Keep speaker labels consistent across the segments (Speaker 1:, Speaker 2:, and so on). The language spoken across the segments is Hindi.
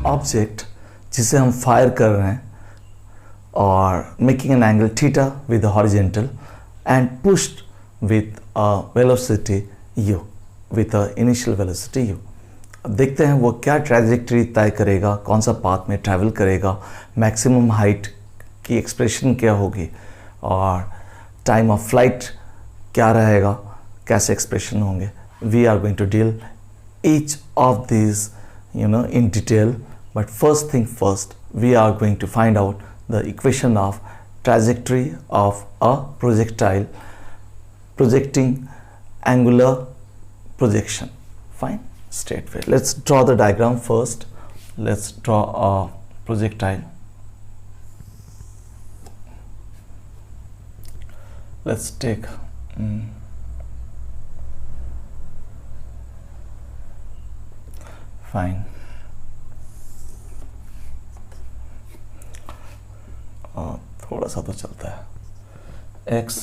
Speaker 1: ऑब्जेक्ट जिसे हम फायर कर रहे हैं और making an angle theta with horizontal and pushed with velocity u, with initial velocity u. अब देखते हैं वो क्या ट्रैजेक्टरी तय करेगा, कौन सा पाथ में ट्रैवल करेगा, मैक्सिमम हाइट की एक्सप्रेशन क्या होगी और टाइम ऑफ फ्लाइट क्या रहेगा, कैसे एक्सप्रेशन होंगे. We are going to deal each of these in detail, but first thing first, we are going to find out the equation of trajectory of a projectile projecting angular projection. Fine, straightway let's draw the diagram first. Let's draw a projectile. Let's take fine. थोड़ा सा तो चलता है. x,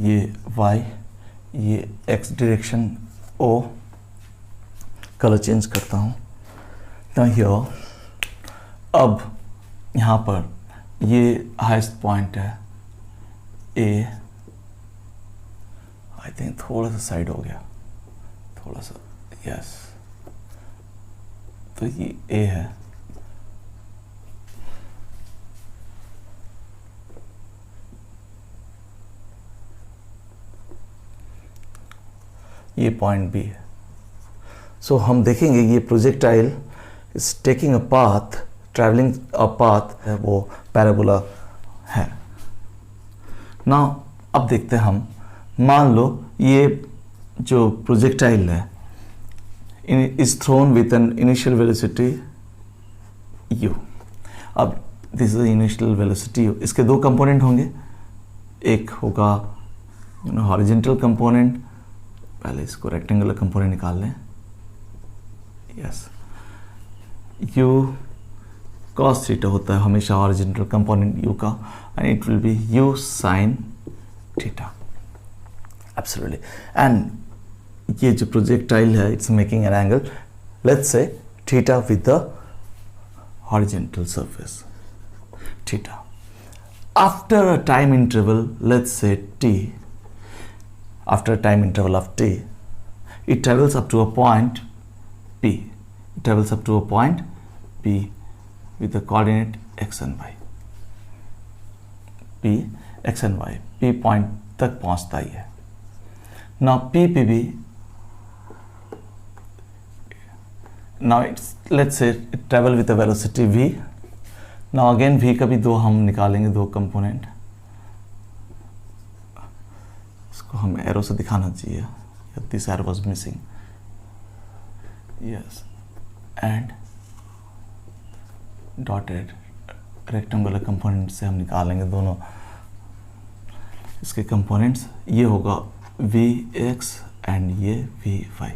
Speaker 1: ये y, ये x direction o. Colour change करता हूँ. तो हियर अब यहाँ पर ये हाईएस्ट पॉइंट है a. आई थिंक थोड़ा सा साइड हो गया, थोड़ा सा. यस, तो ये A है. ये पॉइंट B है. सो हम देखेंगे ये projectile is taking a path, travelling a path है, वो पैराबोला है. नाउ अब देखते हैं हम. मान लो ये जो प्रोजेक्टाइल है is thrown with an initial velocity u. अब this is the initial velocity u. इसके दो कंपोनेंट होंगे. एक होगा हॉरिजेंटल कंपोनेंट. पहले इसको रेक्टेंगुलर कंपोनेंट निकाल लें. यस, u cos थीटा होता है हमेशा हॉरिजेंटल कंपोनेंट u का, and it will be u sin theta. Absolutely. And ये जो प्रोजेक्टाइल है it's making an angle, let's say theta with the horizontal surface theta. After a time interval, let's say t, after a time interval of t, it travels up to a point p. It travels up to a point p with the coordinate x and y. p, x and y. p point तक पहुंचता ही है. Now p p b. Now it's, let's say it travel with a velocity v. Now again v का भी दो हम निकालेंगे, दो कंपोनेंट. इसको हम एरो से दिखाना चाहिए. This arrow was missing. Yes, and dotted rectangular component से हम निकालेंगे दोनों इसके कंपोनेंट्स. ये होगा vx एंड ये vy.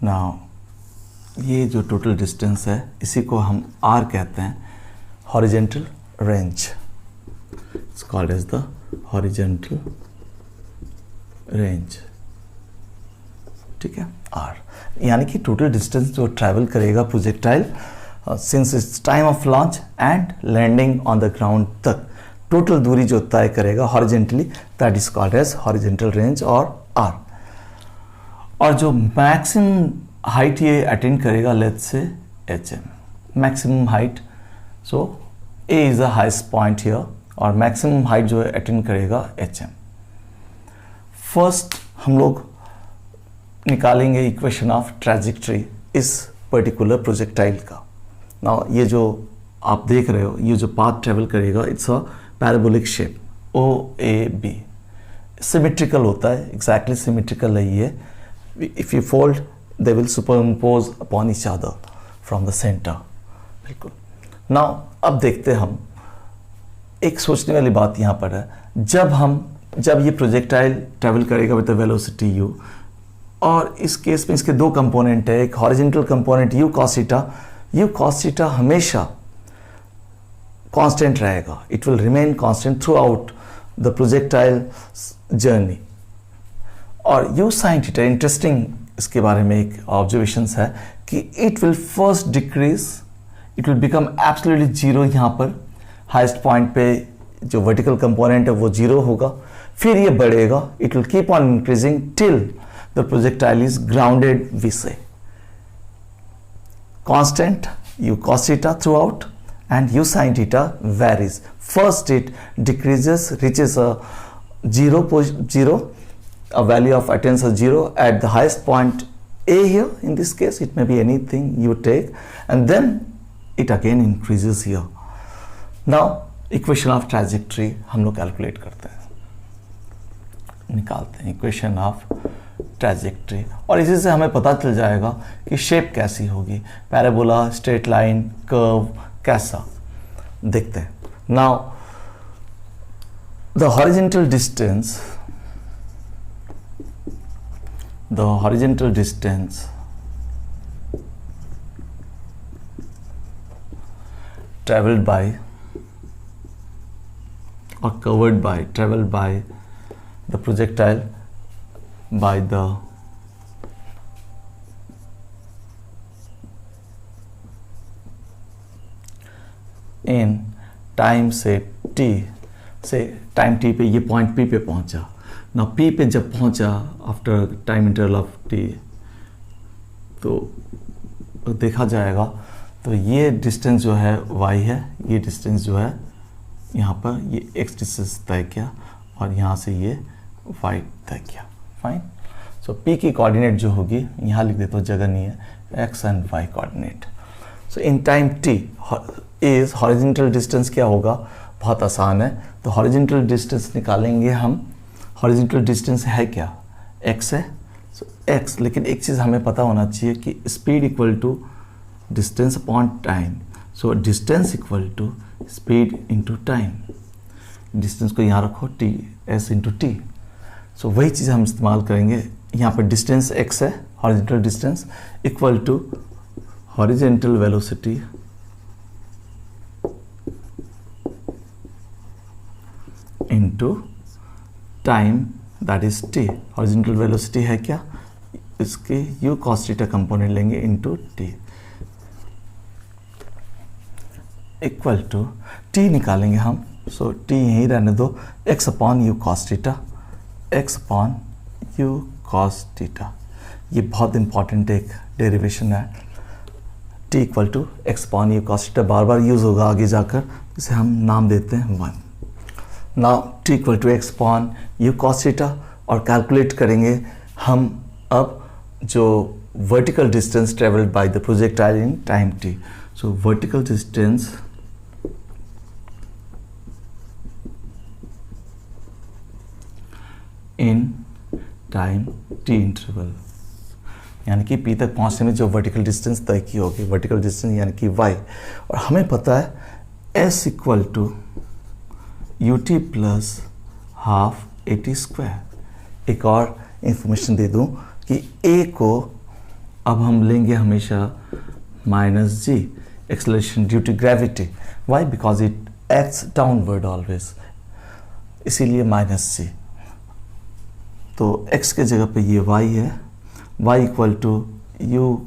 Speaker 1: नाउ ये जो टोटल डिस्टेंस है इसी को हम r कहते हैं. Horizontal range, it's called as the horizontal range. ठीक है, r. यानी कि टोटल डिस्टेंस जो ट्रैवल करेगा projectile since its time of launch and landing on the ground तक, टोटल दूरी जो तय करेगा horizontally, that is called as horizontal range और r. और जो मैक्सिमम हाइट ये अटेंड करेगा, let's say hm, maximum height. So a is the highest point here, और मैक्सिमम हाइट जो है अटेंड करेगा hm. फर्स्ट हम लोग निकालेंगे इक्वेशन ऑफ ट्रैजेक्टरी इस पर्टिकुलर प्रोजेक्टाइल का. नाउ ये जो आप देख रहे हो, ये जो पाथ ट्रेवल करेगा it's a parabolic shape OAB. Symmetrical होता है, एग्जैक्टली सिमेट्रिकल है ये. If you fold, they will superimpose upon each other from the center. बिल्कुल. Now अब देखते हैं हम. एक सोचने वाली बात यहाँ पर है, जब ये प्रोजेक्टाइल ट्रेवल करेगा विद द वेलोसिटी u, और इस केस में इसके दो कंपोनेंट है. एक horizontal component u cos theta हमेशा कांस्टेंट रहेगा. It will remain constant through out the projectile journey. और u sin थीटा, इंटरेस्टिंग इसके बारे में एक ऑब्जर्वेशंस है कि it will first decrease, it will become absolutely zero. यहाँ पर हाईएस्ट पॉइंट पे जो वर्टिकल कंपोनेंट है वो जीरो होगा, फिर ये बढ़ेगा, it will keep on increasing till the projectile is grounded, we say constant u cos theta throughout and u sin theta varies. First it decreases, reaches a zero, a value of attends a zero at the highest point A here. In this case it may be anything you take, and then it again increases here. Now equation of trajectory हम लोग कैलकुलेट करते हैं, निकालते हैं इक्वेशन ऑफ ट्रैजेक्टरी, और इसी से हमें पता चल जाएगा कि शेप कैसी होगी, पैराबोला, स्ट्रेट लाइन, कर्व, कैसा। देखते हैं। Now the horizontal distance traveled by or traveled by the projectile by the in time से t, से टाइम t पे ये पॉइंट p पे पहुंचा। ना p पे जब पहुंचा after time interval of t, तो देखा जाएगा तो ये डिस्टेंस जो है y है, ये डिस्टेंस जो है यहाँ पर ये x डिस्टेंस तय किया, और यहाँ से ये y तय किया। फाइन। सो p की कोऑर्डिनेट जो होगी यहाँ लिख देता हूँ, जगह नहीं है, x and y coordinate. So in time t is horizontal distance क्या होगा, बहुत आसान है। तो हॉरिजॉन्टल डिस्टेंस निकालेंगे हम। हॉरिजॉन्टल डिस्टेंस है क्या, x है। सो x, लेकिन एक चीज़ हमें पता होना चाहिए कि speed equal to distance upon time. So distance equal to speed into time. Distance को यहाँ रखो, t s into t. So वही चीज़ हम इस्तेमाल करेंगे। यहाँ पर डिस्टेंस x है, horizontal distance equal to horizontal velocity into time, that is t। Horizontal velocity है क्या, इसके u cos थीटा कंपोनेंट लेंगे into t, equal to t निकालेंगे हम। सो t यहीं रहने दो, x upon u cos theta, x upon u cos theta. ये बहुत इंपॉर्टेंट एक डेरिवेशन है। t equal to x upon u cos theta बार बार यूज़ होगा आगे जाकर, इसे हम नाम देते हैं 1। Now t equal to x upon u cos theta, और कैलकुलेट करेंगे हम अब जो vertical distance travelled by the projectile in time t। So vertical distance in time t interval, यानी कि p तक पहुंचने में जो वर्टिकल डिस्टेंस तय की होगी, वर्टिकल डिस्टेंस यानी कि y। और हमें पता है s equal to ut plus half at square. एक और इंफॉर्मेशन दे दूं कि a को अब हम लेंगे हमेशा minus g, acceleration due to gravity. Y, because it acts downward always, इसीलिए माइनस g। तो x के जगह पे ये y है, y equal to u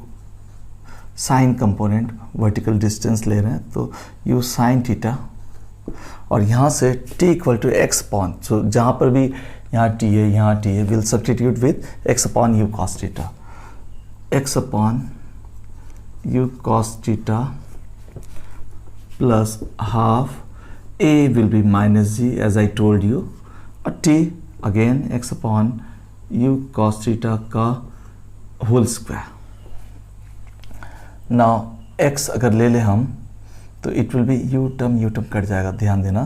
Speaker 1: sine component, vertical distance ले रहे हैं तो u साइन थीटा, और यहाँ से t equal to x upon, so जहाँ पर भी यहाँ t है, यहाँ t है, will substitute with x upon u cos theta, x upon u cos theta plus half a will be minus g as I told you, और t again x upon u cos theta का होल स्क्वायर। नाउ x अगर ले ले हम तो it will be u term cut जाएगा, ध्यान देना।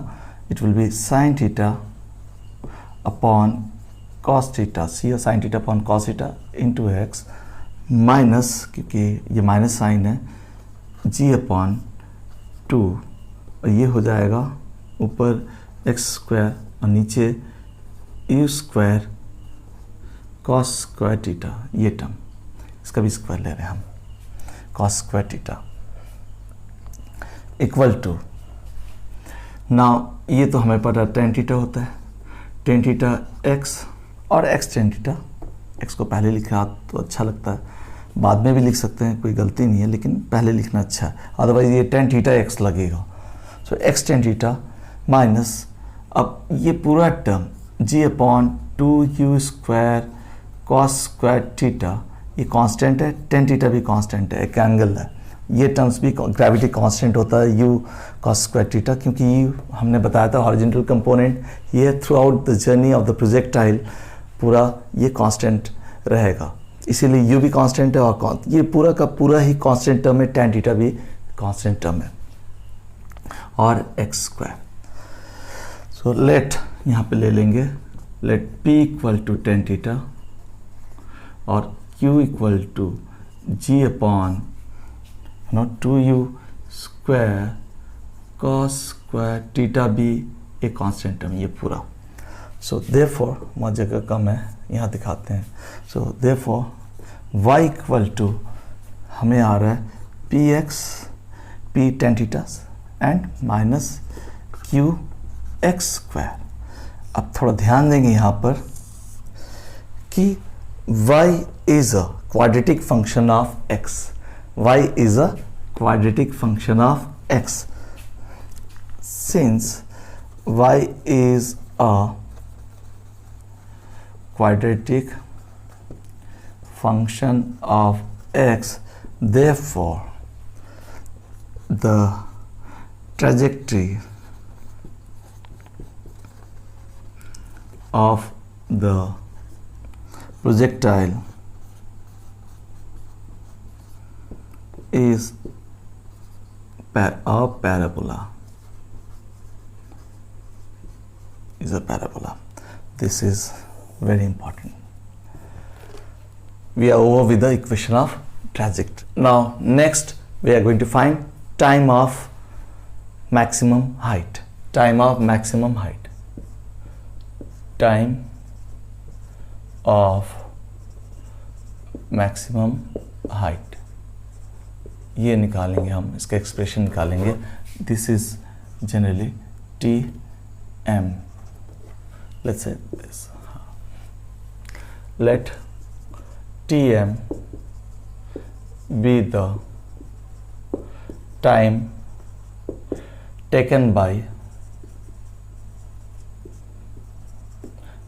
Speaker 1: It will be sine theta upon cos theta, see sine theta upon cos theta into x, minus, क्योंकि ये माइनस साइन है, g अपॉन 2, और ये हो जाएगा ऊपर एक्स स्क्वायर और नीचे u square cos square theta, ये टर्म, इसका भी स्क्वायर ले रहे हैं हम, cos square theta equal to, now ये तो हमें पता टेन थीटा होता है, टेन थीटा एक्स और एक्स टेन थीटा, x को पहले लिखा तो अच्छा लगता है, बाद में भी लिख सकते हैं, कोई गलती नहीं है, लेकिन पहले लिखना अच्छा है, अदरवाइज ये tan थीटा x लगेगा। सो x tan थीटा माइनस, अब ये पूरा term g/2u² cos square theta, ये कांस्टेंट है, tan थीटा भी कांस्टेंट है, एक एंगल है, ये टर्म्स भी, ग्रेविटी कांस्टेंट होता है u cos स्क्वायर थीटा, क्योंकि ये हमने बताया था हॉरिजॉन्टल कंपोनेंट, ये through out the journey of the projectile पूरा ये कांस्टेंट रहेगा, इसीलिए u भी कांस्टेंट है और ये पूरा का पूरा ही कांस्टेंट टर्म है, tan थीटा भी कांस्टेंट टर्म है, और x स्क्वायर। सो लेट यहाँ पे ले लेंगे, let p equal to tan theta और q equal to g/2u² cos square theta भी एक कांस्टेंट टर्म, ये पूरा। सो देयरफॉर वहाँ जगह कम है, यहाँ दिखाते हैं। So therefore y equal to हमें आ रहा है p tan theta and minus qx square. अब थोड़ा ध्यान देंगे यहाँ पर कि y is a quadratic function of x, y is a quadratic function of x. Since y is a quadratic function of x, therefore the trajectory of the projectile is a parabola. This is very important. We are over with the equation of trajectory. Now next we are going to find time of maximum height. Time of maximum height. Time of maximum height. ये निकालेंगे हम, इसका एक्सप्रेशन निकालेंगे। This is generally Tm, let's say this, let Tm be the time taken by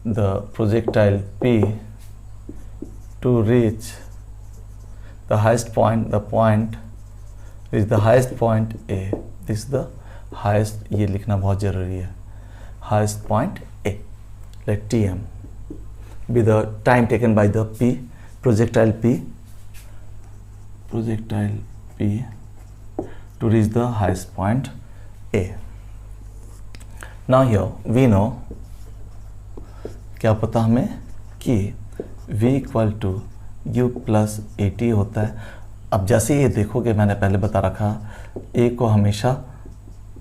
Speaker 1: the projectile P to reach the highest point, the point is the highest point A. This is the highest, ये लिखना बहुत जरूरी है, highest point A. Let Tm be the time taken by the P, projectile P to reach the highest point A. Now here we know, क्या पता हमें कि v equal to u plus AT होता है। अब जैसे ये देखोगे, मैंने पहले बता रखा, a को हमेशा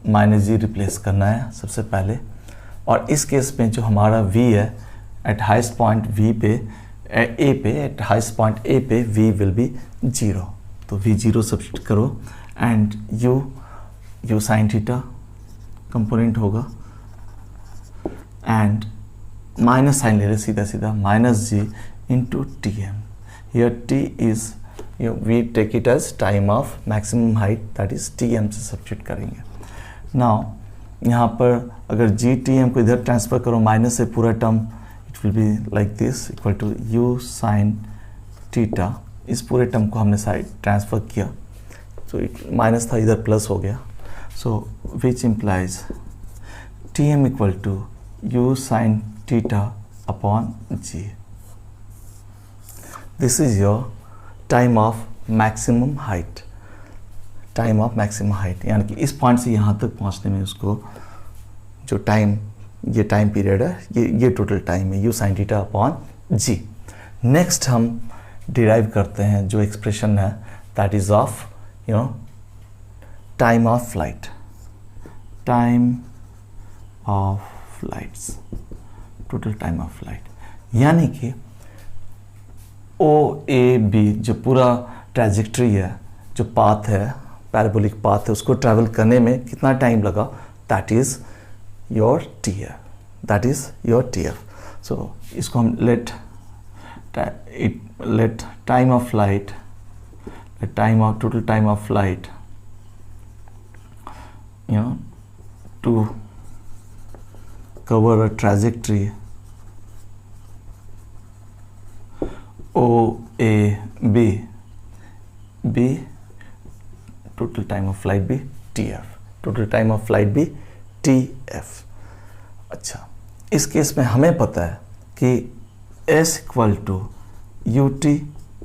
Speaker 1: माइनस जी रिप्लेस करना है सबसे पहले, और इस केस में जो हमारा v है एट हाइस्ट पॉइंट v पे a पे, एट हाइस्ट पॉइंट a पे v विल बी 0, तो v 0 सब्स्टिट्यूट करो and u sine theta component होगा एंड माइनस साइन ले रहे सीधा सीधा, minus g into Tm. Here T is, we take it as time of maximum height, that is Tm से सब्स्टिट्यूट करेंगे। Now यहाँ पर अगर GTm को इधर ट्रांसफर करो माइनस से, पूरा term it will be like this, equal to u sine theta, इस पूरे टर्म को हमने साइड ट्रांसफर किया, तो माइनस था इधर प्लस हो गया, so which implies Tm equal to u sine theta upon g. This is your time of maximum height. Time of maximum height, यानी कि इस पॉइंट से यहाँ तक पहुँचने में उसको जो टाइम, ये टाइम पीरियड है, ये टोटल टाइम है u sine theta upon g. Next हम डिराइव करते हैं जो एक्सप्रेशन है, that is of time of flight, time of flights, total time of flight, यानी कि OAB जो पूरा ट्रैजेक्टरी है, जो पाथ है, पैराबोलिक पाथ है, उसको ट्रैवल करने में कितना टाइम लगा, that is your TF, that is your TF. सो इसको हम late let time of flight, total time of flight, to cover a trajectory OAB, B total time of flight be TF, total time of flight be TF। अच्छा, इस केस में हमें पता है कि S equal to UT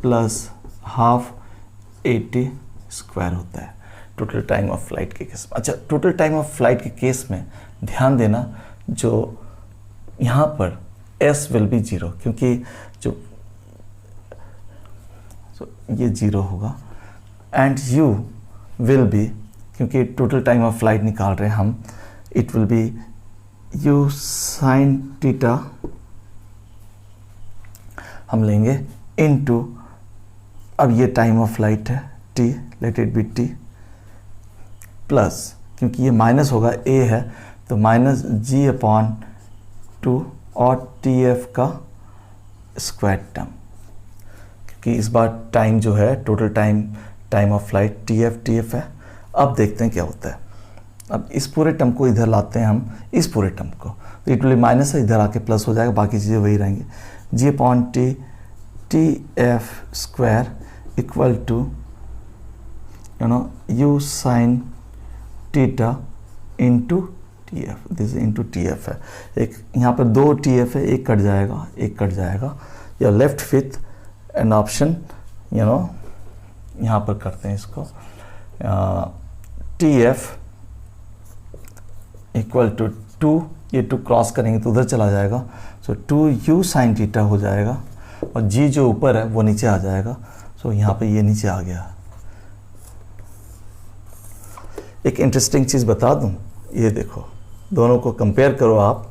Speaker 1: plus half AT square होता है टोटल टाइम ऑफ फ्लाइट के केस में। अच्छा, टोटल टाइम ऑफ फ्लाइट के केस में ध्यान देना, जो यहाँ पर S विल बी 0, क्योंकि जो ये 0 होगा, एंड U विल बी, क्योंकि टोटल टाइम ऑफ फ्लाइट निकाल रहे हैं हम, it will be U sine theta हम लेंगे इनटू, अब ये टाइम ऑफ फ्लाइट है T, let it be T plus, क्योंकि ये माइनस होगा, A है तो माइनस G/2 और TF का स्क्वायर टर्म, क्योंकि इस बार टाइम जो है total time of flight TF है। अब देखते हैं क्या होता है। अब इस पूरे टर्म को इधर लाते हैं हम, इस पूरे टर्म को, तो इट विल माइनस है, इधर आके प्लस हो जाएगा, बाकी चीज़ें वही रहेंगी। G/T TF square equal to U sine theta into TF, this into TF है। एक यहाँ पर 2 TF है, एक कट जाएगा, या लेफ्ट विथ एन ऑप्शन, यहाँ पर करते हैं इसको, TF इक्वल टू 2, ये 2 क्रॉस करेंगे तो उधर चला जाएगा, सो 2U साइन थीटा हो जाएगा, और G जो ऊपर है वो नीचे आ जाएगा, सो यहाँ पे ये नीचे आ गया। एक इंटरेस्टिंग चीज़ बता दूं, ये देखो, दोनों को कंपेयर करो आप,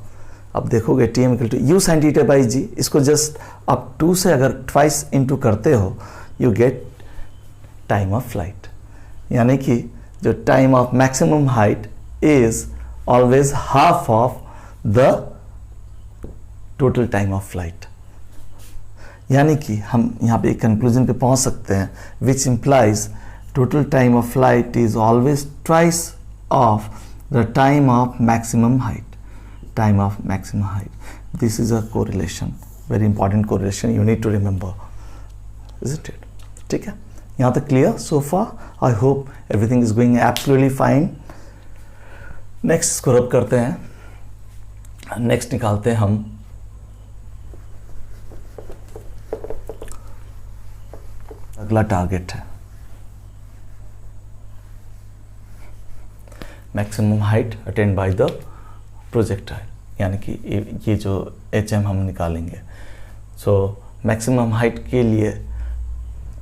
Speaker 1: अब देखोगे TM equal to U sine theta by G, इसको जस्ट आप 2 से अगर ट्वाइस इनटू करते हो, you get time of flight, यानी कि जो time of maximum height is always half of the total time of flight. यानी कि हम यहाँ पे एक कंक्लूजन पे पहुँच सकते हैं, which implies total time of flight is always twice of the time of maximum height. This is a correlation, very important correlation you need to remember, isn't it? ठीक है, यहाँ तक clear so far? I hope everything is going absolutely fine. Next इसको रब करते हैं, next निकालते हैं हम अगला टारगेट है maximum height attained by the projectile, यानी कि ये जो HM हम निकालेंगे। सो मैक्सिमम हाइट के लिए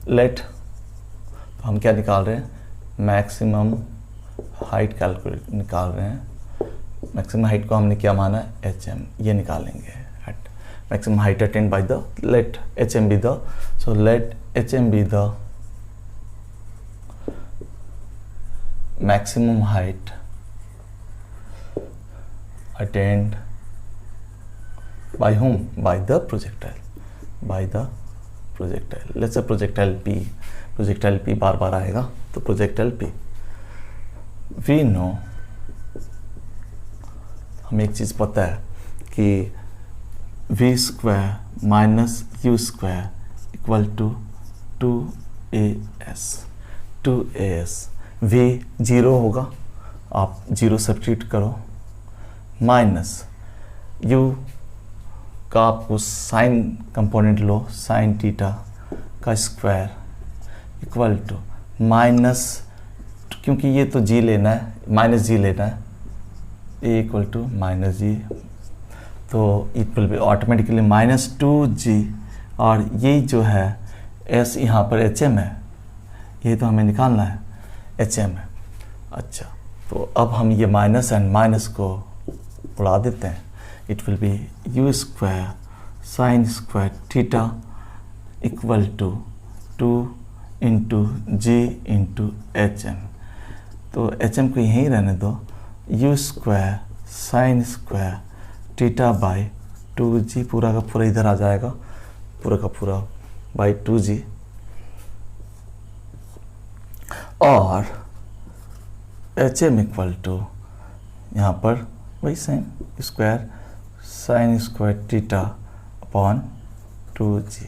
Speaker 1: तो हम क्या निकाल रहे हैं, मैक्सिमम हाइट निकाल रहे हैं। मैक्सिमम हाइट को हमने क्या माना है, HM, ये निकालेंगे। Maximum height attained by the, let HM be the, so let HM be the maximum height attained by whom? By the projectile. Let's say projectile P बार बार आएगा, तो projectile P। We know, हमें एक चीज़ पता है कि V square minus U square equal to 2AS। V 0 होगा, आप 0 सब्स्टिट्यूट करो, माइनस U का आपको साइन कंपोनेंट लो, साइन थीटा का स्क्वायर इक्वल टू माइनस, क्योंकि ये तो G लेना है, माइनस G लेना है, A equal to minus G, तो it will be automatically minus 2G, और ये जो है S यहाँ पर HM है, ये तो हमें निकालना है, HM है। अच्छा, तो अब हम ये माइनस एंड माइनस को उड़ा देते हैं, it will be U square sine square theta equal to 2 into G into HM। तो HM को यहीं रहने दो, U square sine square theta by 2G, पूरा का पूरा इधर आ जाएगा, पूरा का पूरा बाई 2g, और HM इक्वल टू यहाँ पर वही sign square theta upon 2g।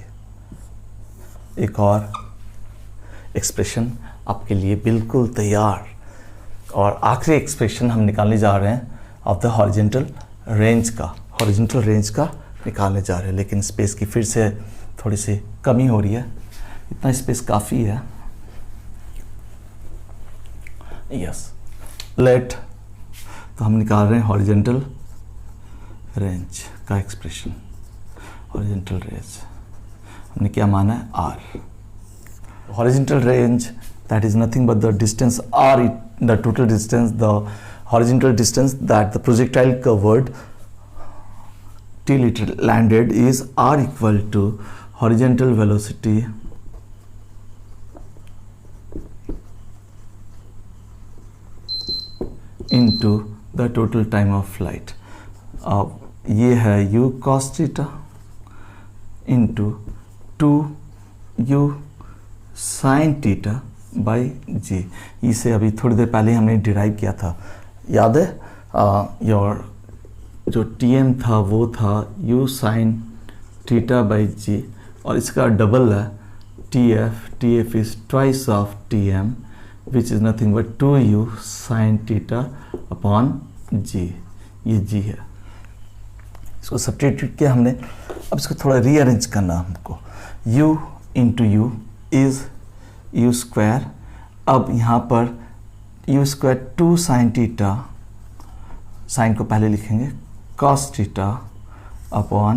Speaker 1: एक और एक्सप्रेशन आपके लिए बिल्कुल तैयार, और आखिरी एक्सप्रेशन हम निकालने जा रहे हैं ऑफ द हॉरिजॉन्टल रेंज का निकालने जा रहे हैं, लेकिन स्पेस की फिर से थोड़ी सी कमी हो रही है, इतना स्पेस काफ़ी है। यस, लेट, तो हम निकाल रहे हैं हॉरिजॉन्टल रेंज का एक्सप्रेशन। हॉरिजॉन्टल रेंज हमने क्या माना है, r। Horizontal range that is nothing but the distance r, the total distance, the horizontal distance that the projectile covered till it landed is r equal to horizontal velocity into the total time of flight। अब ये है u cos theta into 2u sin theta by g. इसे अभी थोड़ी देर पहले हमने डिराइव किया था, याद है? योर जो TM था वो था u sin theta by g, और इसका डबल है TF is twice of TM which is nothing but 2u sin theta upon g. ये जी है, इसको सब्स्टिट्यूट किया हमने। अब इसको थोड़ा रीअरेंज करना हमको। u into u is u square, अब यहाँ पर u square 2 sin theta, sine को पहले लिखेंगे cos थीटा अपॉन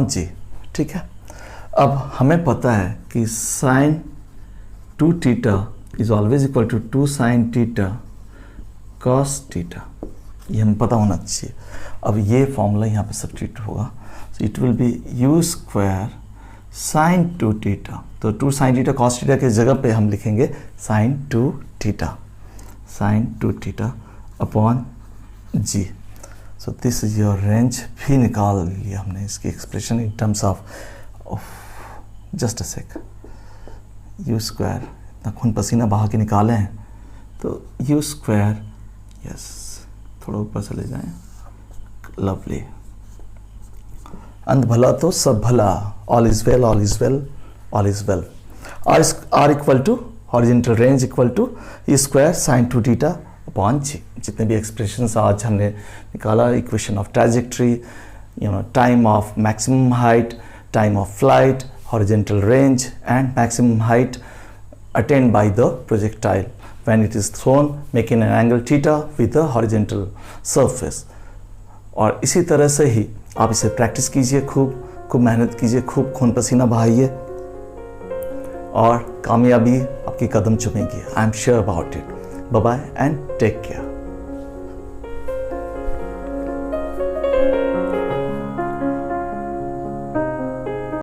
Speaker 1: जी, ठीक है। अब हमें पता है कि sin 2 theta is always equal to 2 sin theta cos theta, ये हमें पता होना चाहिए। अब ये फॉर्मूला यहाँ पे सब्स्टिट्यूट होगा, so it will be u square sin 2 theta, तो 2 sin थीटा cos थीटा के जगह पे हम लिखेंगे sin 2 theta upon g. So this is your range, भी निकाल लिया हमने इसकी expression in terms of just a sec. u square, इतना खून पसीना बहा के निकाले हैं, तो u स्क्वायर, यस, थोड़ा ऊपर चले जाएं, लवली। अंत भला तो सब भला, all is well, all is well, all is well. R equal to horizontal range equal to e square sine 2 theta upon g. जितने भी एक्सप्रेशंस आज हमने निकाला, equation of trajectory, time of maximum height, time of flight, horizontal range and maximum height attained by the projectile when it is thrown making an angle theta with the horizontal surface। और इसी तरह से ही आप इसे प्रैक्टिस कीजिए, खूब मेहनत कीजिए, खूब खून पसीना बहाइए, और कामयाबी आपकी कदम चूमेगी। I am sure about it. Bye bye and take care.